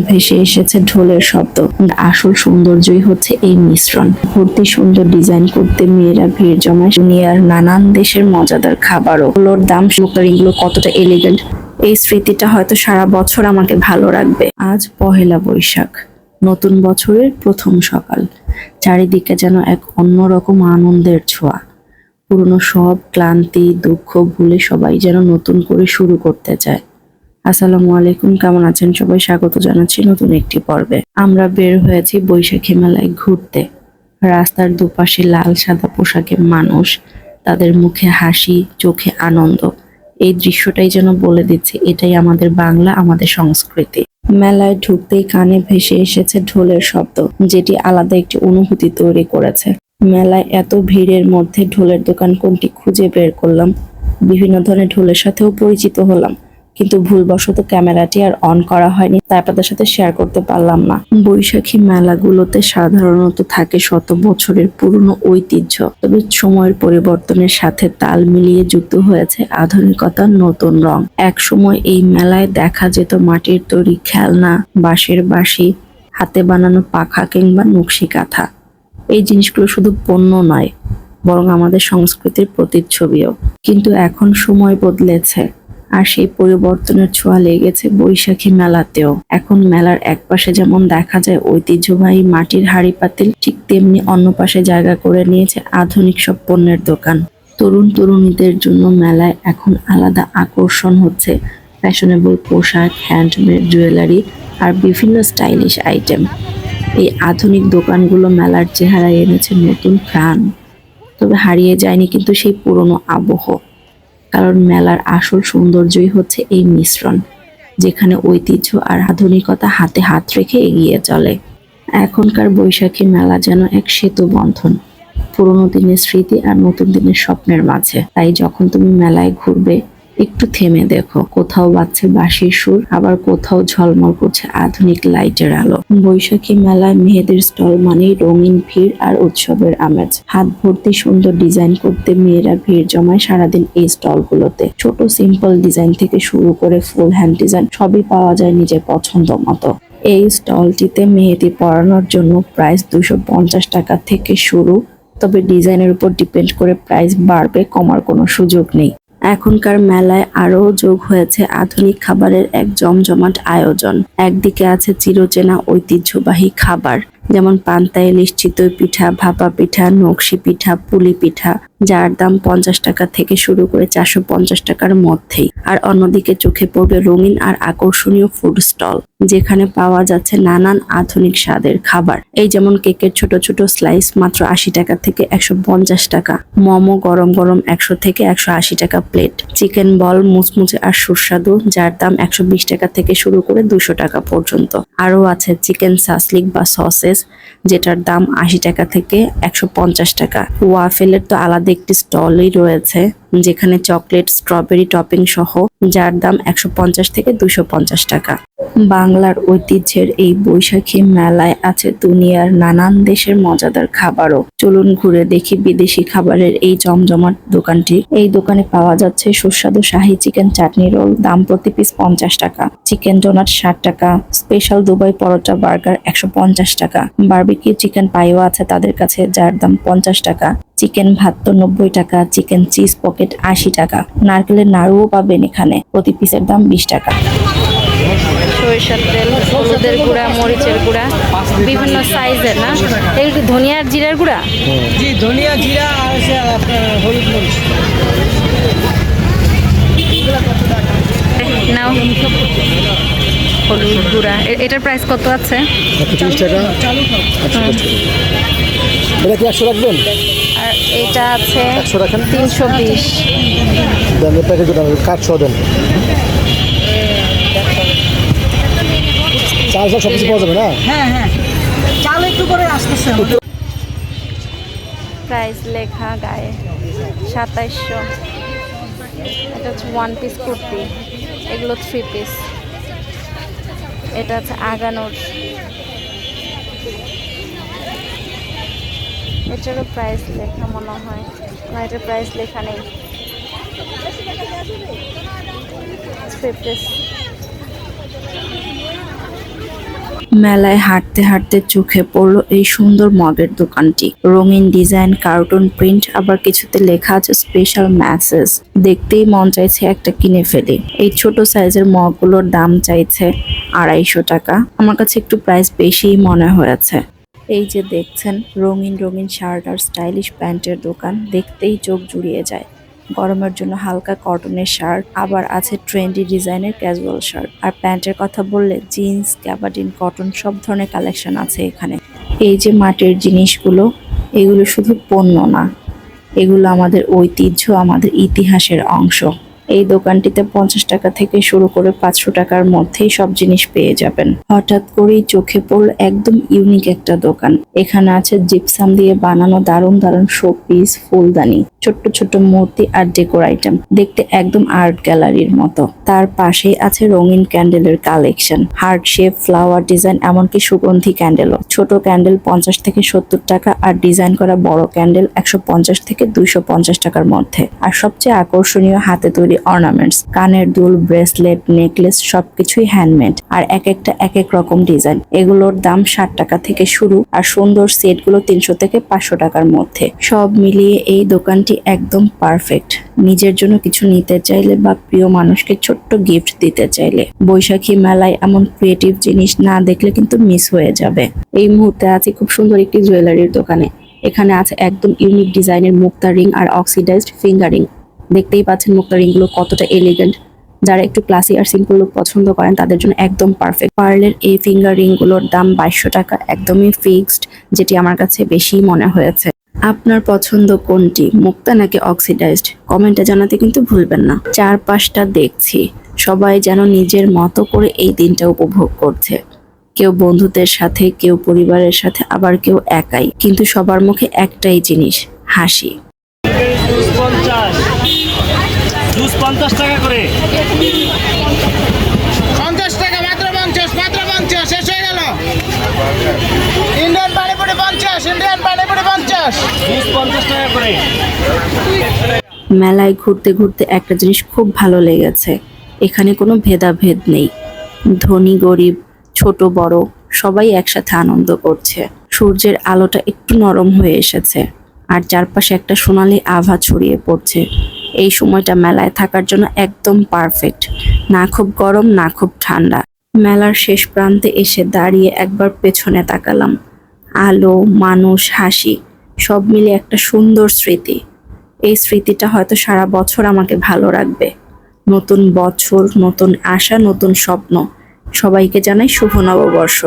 ভেসে এসেছে ঢোলের শব্দ। আসল সৌন্দর্যই হচ্ছে এই মিশ্রণ। ভর্তি সুন্দর ডিজাইন করতে মেয়েরা ভিড় জমায়। দুনিয়ার নানান দেশের মজাদার খাবারও। এগুলোর দাম এগুলো কতটা এলিগেন্ট, এই স্মৃতিটা হয়তো সারা বছর আমাকে ভালো রাখবে। আজ পহেলা বৈশাখ, নতুন বছরের প্রথম সকাল। চারিদিকে যেন এক অন্যরকম আনন্দের ছোঁয়া। পুরনো সব ক্লান্তি দুঃখ ভুলে সবাই যেন নতুন করে শুরু করতে চায়। আসসালামু আলাইকুম, কেমন আছেন সবাই? স্বাগত জানাচ্ছি নতুন একটি পর্বে। আমরা বের হয়েছি বৈশাখী মেলায় ঘুরতে। রাস্তার দুপাশে লাল সাদা পোশাকে মানুষ, তাদের মুখে হাসি, চোখে আনন্দ। এই দৃশ্যটাই যেন বলে দিচ্ছে এটাই আমাদের বাংলা, আমাদের সংস্কৃতি। মেলায় ঢুকতেই কানে ভেসে এসেছে ঢোলের শব্দ, যেটি আলাদা একটি অনুভূতি তৈরি করেছে। মেলায় এত ভিড়ের মধ্যে ঢোলের দোকান কোনটি খুঁজে বের করলাম। বিভিন্ন ধরনের ঢোলের সাথেও পরিচিত হলাম, কিন্তু ভুলবশত ক্যামেরাটি আর অন করা হয়নি, তাই আপনাদের সাথে শেয়ার করতে পারলাম না। বৈশাখী মেলাগুলোতে সাধারণত থাকে শত বছরের পুরনো ঐতিহ্য, তবে সময়ের পরিবর্তনের সাথে তাল মিলিয়ে যুক্ত হয়েছে আধুনিকতার নতুন রং। এক সময় এই মেলায় দেখা যেত মাটির তৈরি খেলনা, বাঁশের বাঁশি, হাতে বানানো পাখা কিংবা নকশি কাঁথা। এই জিনিসগুলো শুধু পণ্য নয়, বরং আমাদের সংস্কৃতির প্রতিচ্ছবিও। কিন্তু এখন সময় বদলেছে, আর সেই পরিবর্তনের ছোঁয়া লেগেছে বৈশাখী মেলাতেও। এখন মেলার একপাশে যেমন দেখা যায় ঐতিহ্যবাহী মাটির হাঁড়ি পাতিল, ঠিক তেমনি অন্য পাশে জায়গা করে নিয়েছে আধুনিক সব পণ্যের দোকান। তরুণ তরুণীদের জন্য মেলায় এখন আলাদা আকর্ষণ হচ্ছে ফ্যাশনেবল পোশাক, হ্যান্ডমেড জুয়েলারি আর বিভিন্ন স্টাইলিশ আইটেম। এই আধুনিক দোকানগুলো মেলার চেহারায় এনেছে নতুন প্রাণ, তবে হারিয়ে যায়নি কিন্তু সেই পুরনো আবহ। কারণ মেলার আসল সৌন্দর্যই হচ্ছে এই মিশ্রণ, যেখানে ঐতিহ্য আর আধুনিকতা হাতে হাত রেখে এগিয়ে চলে। এখনকার বৈশাখী মেলা যেন এক সেতু বন্ধন, পুরোনো দিনের স্মৃতি আর নতুন দিনের স্বপ্নের মাঝে। তাই যখন তুমি মেলায় ঘুরবে, একটু থেমে দেখো, কোথাও বাজছে বাঁশির সুর, আবার কোথাও ঝলমল করছে আধুনিক লাইটের আলো। বৈশাখী মেলায় মেয়েদের স্টল মানেই রঙিন ভিড় আর উৎসবের আমেজ। হাত ভর্তি সুন্দর ডিজাইন করতে মেয়েরা ভিড় জমায় সারাদিন এই স্টলগুলোতে। ছোট সিম্পল ডিজাইন থেকে শুরু করে ফুল হ্যান্ড ডিজাইন সবই পাওয়া যায় নিজের পছন্দ মতো। এই স্টলটিতে মেহেদি পরানোর জন্য প্রাইস 250 টাকা থেকে শুরু, তবে ডিজাইনের উপর ডিপেন্ড করে প্রাইস বাড়বে, কমার কোনো সুযোগ নেই। এখনকার মেলায় আরও যোগ হয়েছে আধুনিক খাবারের এক জমজমাট আয়োজন। একদিকে আছে চিরচেনা ঐতিহ্যবাহী খাবার, যেমন পান্তা ইলিশ, চিতই পিঠা, ভাপা পিঠা, নকশি পিঠা, পুলি পিঠা, যার দাম 50 টাকা থেকে শুরু করে 450 টাকার মধ্যেই। আর অন্যদিকে চোখে পড়বে রঙিন আর আকর্ষণীয় ফুড স্টল, যেখানে পাওয়া যাচ্ছে নানান আধুনিক স্বাদের খাবার। এই যেমন কেকের ছোট ছোট স্লাইস মাত্র 80 টাকা থেকে 150 টাকা, মোমো গরম গরম 100 থেকে 180 টাকা প্লেট, চিকেন বল মুচমুচে আর সুস্বাদু, যার দাম 120 টাকা থেকে শুরু করে 200 টাকা পর্যন্ত। আরও আছে চিকেন সাসলিক বা সসেস, যেটার দাম 80 টাকা থেকে 150 টাকা। ওয়াফেলের তো আলাদা একটি স্টলই রয়েছে, যেখানে চকলেট স্ট্রবেরি টপিং সহ, যার দাম 150 থেকে 250 টাকা। বাংলার ঐতিহ্যের এই বৈশাখী মেলায় আছে দুনিয়ার নানান দেশের মজাদার খাবারও। চলুন ঘুরে দেখি বিদেশি খাবারের এই জমজমাট দোকানটি। এই দোকানে পাওয়া যাচ্ছে সুস্বাদু শাহী চিকেন চাটনি রোল, দাম প্রতি পিস 50 টাকা, চিকেন ডোনাট 60 টাকা, স্পেশাল দুবাই পরোটা বার্গার 150 টাকা, বারবিকিউ চিকেন পাইও আছে তাদের কাছে, যার দাম 50 টাকা, চিকেন ভাত তো 90 টাকা, চিকেন চিজ পকেট 80 টাকা, নারকেলের নাড়ুও পাবেন এখানে, প্রতি পিসের দাম 20 টাকা। সরিষার তেল, হলুদের গুঁড়া, মরিচের গুঁড়া, বিভিন্ন সাইজের না, এগুলো ধনিয়া আর জিরার গুঁড়া। জি, ধনিয়া জিরা আর আপনার হলুদ মরিচ। নাও হলুদ গুঁড়া, এটার প্রাইস কত আছে? 30 টাকা। এটা কি 100 রাখবেন? আর এটা আছে 100 রাখেন। 320। দেন এই প্যাকেট দেন, কাঠ সহ দেন। চাল সব কিছু পাওয়া যাবে না? হ্যাঁ হ্যাঁ, চাল একটু করে আসতেছে। প্রাইস লেখা গায়ে 2700। এটা হচ্ছে 1 পিস কুর্তি, এগুলো 3 পিস। এটা হচ্ছে আগানোর, এটারও প্রাইস লেখা মনে হয় না, এটার প্রাইস লেখা নেই। 3 পিস। মেলায় হাঁটতে হাঁটতে চোখে পড়লো এই সুন্দর মগের দোকানটি। রঙিন ডিজাইন, কার্টুন প্রিন্ট, আবার কিছুতে লেখা আছে স্পেশাল মেসেজ। দেখতেই মন চাইছে একটা কিনে ফেলি। এই ছোট সাইজের মগগুলোর দাম চাইছে 250 টাকা। আমার কাছে একটু প্রাইস বেশিই মনে হয়েছে। এই যে দেখছেন রঙিন রঙিন শার্ট আর স্টাইলিশ প্যান্টের দোকান, দেখতেই চোখ জুড়িয়ে যায়। গরমের জন্য হালকা কটনের শার্ট, আবার আছে ট্রেন্ডি ডিজাইনের ক্যাজুয়াল শার্ট। আর প্যান্টের কথা বললে জিন্স, গ্যাবার্ডিন, কটন সব ধরনের কালেকশন আছে এখানে। এই যে মাটির জিনিসগুলো, এগুলো শুধু পণ্য না, এগুলো আমাদের ঐতিহ্য, আমাদের ইতিহাসের অংশ। এই দোকানটিতে 50 টাকা থেকে শুরু করে 500 টাকার মধ্যেই সব জিনিস পেয়ে যাবেন। হঠাৎ করেই চোখে পড়ল একদম ইউনিক একটা দোকান। এখানে আছে জিপসাম দিয়ে বানানো দারুণ দারুণ শোপিস, ফুলদানি, ছোট্ট ছোট্ট মূর্তি আর ডেকোর আইটেম, দেখতে একদম আর্ট গ্যালারির মতো। তার পাশেই আছে রঙিন ক্যান্ডেলের collection, heart shape, flower design, এমনকি সুগন্ধি ক্যান্ডেলও। ছোট ক্যান্ডেল 50 থেকে 70 টাকা, আর ডিজাইন করা বড় ক্যান্ডেল 150 থেকে 250 টাকার মধ্যে। আর সবচেয়ে আকর্ষণীয় হাতে তৈরি অর্নামেন্টস, কানের দুল, ব্রেসলেট, নেকলেস সবকিছুই হ্যান্ডমেড, আর এক একটা এক এক রকম ডিজাইন। এগুলোর দাম 60 টাকা থেকে শুরু, আর সুন্দর সেটগুলো 300 থেকে 500 টাকার মধ্যে। সব মিলিয়ে এই দোকানটি একদম পারফেক্ট নিজের জন্য কিছু নিতে চাইলে বা প্রিয় মানুষকে ছোট্ট গিফট দিতে চাইলে। বৈশাখী মেলায় এমন ক্রিয়েটিভ জিনিস না দেখলে কিন্তু মিস হয়ে যাবে। এই মুহূর্তে আছি খুব সুন্দর একটি জুয়েলারির দোকানে। এখানে আছে একদম ইউনিক ডিজাইনের মুক্তা রিং আর অক্সিডাইজড ফিঙ্গার রিং। দেখতেই পাচ্ছেন মুক্তা রিংগুলো কতটা এলিগেন্ট। যারা একটু ক্লাসি আর সিম্পল লুক পছন্দ করেন তাদের জন্য একদম পারফেক্ট। পার্লের এই ফিঙ্গার রিংগুলোর দাম 2200 টাকা, একদমই ফিক্সড, যেটি আমার কাছে বেশি মনে হয়েছে। আপনার পছন্দ কোনটি, মুক্তা নাকি অক্সিডাইজড? কমেন্টে জানাতে কিন্তু ভুলবেন না। চারপাশটা দেখছি, সবাই যেন নিজের মতো করে এই দিনটা উপভোগ করছে। কেউ বন্ধুদের সাথে, কেউ পরিবারের সাথে, আবার কেউ একাই, কিন্তু সবার মুখে একটাই জিনিস, হাসি। জুস 50 টাকা করে। 50 টাকা, মাত্র 50, মাত্র 50, শেষ হয়ে গেল। Indian panipuri 50, Indian panipuri 50। Juice 50 টাকা করে। মেলায় ঘুরতে ঘুরতে একটা জিনিস খুব ভালো লেগেছে, এখানে কোনো ভেদাভেদ নেই। ধনী গরিব, ছোট বড় সবাই একসাথে আনন্দ করছে। সূর্যের আলোটা একটু নরম হয়ে এসেছে, আর চারপাশে একটা সোনালী আভা ছড়িয়ে পড়ছে। এই সময়টা মেলায় থাকার জন্য একদম পারফেক্ট, না খুব গরম না খুব ঠান্ডা। মেলার শেষ প্রান্তে এসে দাঁড়িয়ে একবার পেছনে তাকালাম। আলো, মানুষ, হাসি সব মিলে একটা সুন্দর স্মৃতি। এই স্মৃতিটা হয়তো সারা বছর আমাকে ভালো রাখবে। নতুন বছর, নতুন আশা, নতুন স্বপ্ন। সবাইকে জানাই শুভ নববর্ষ।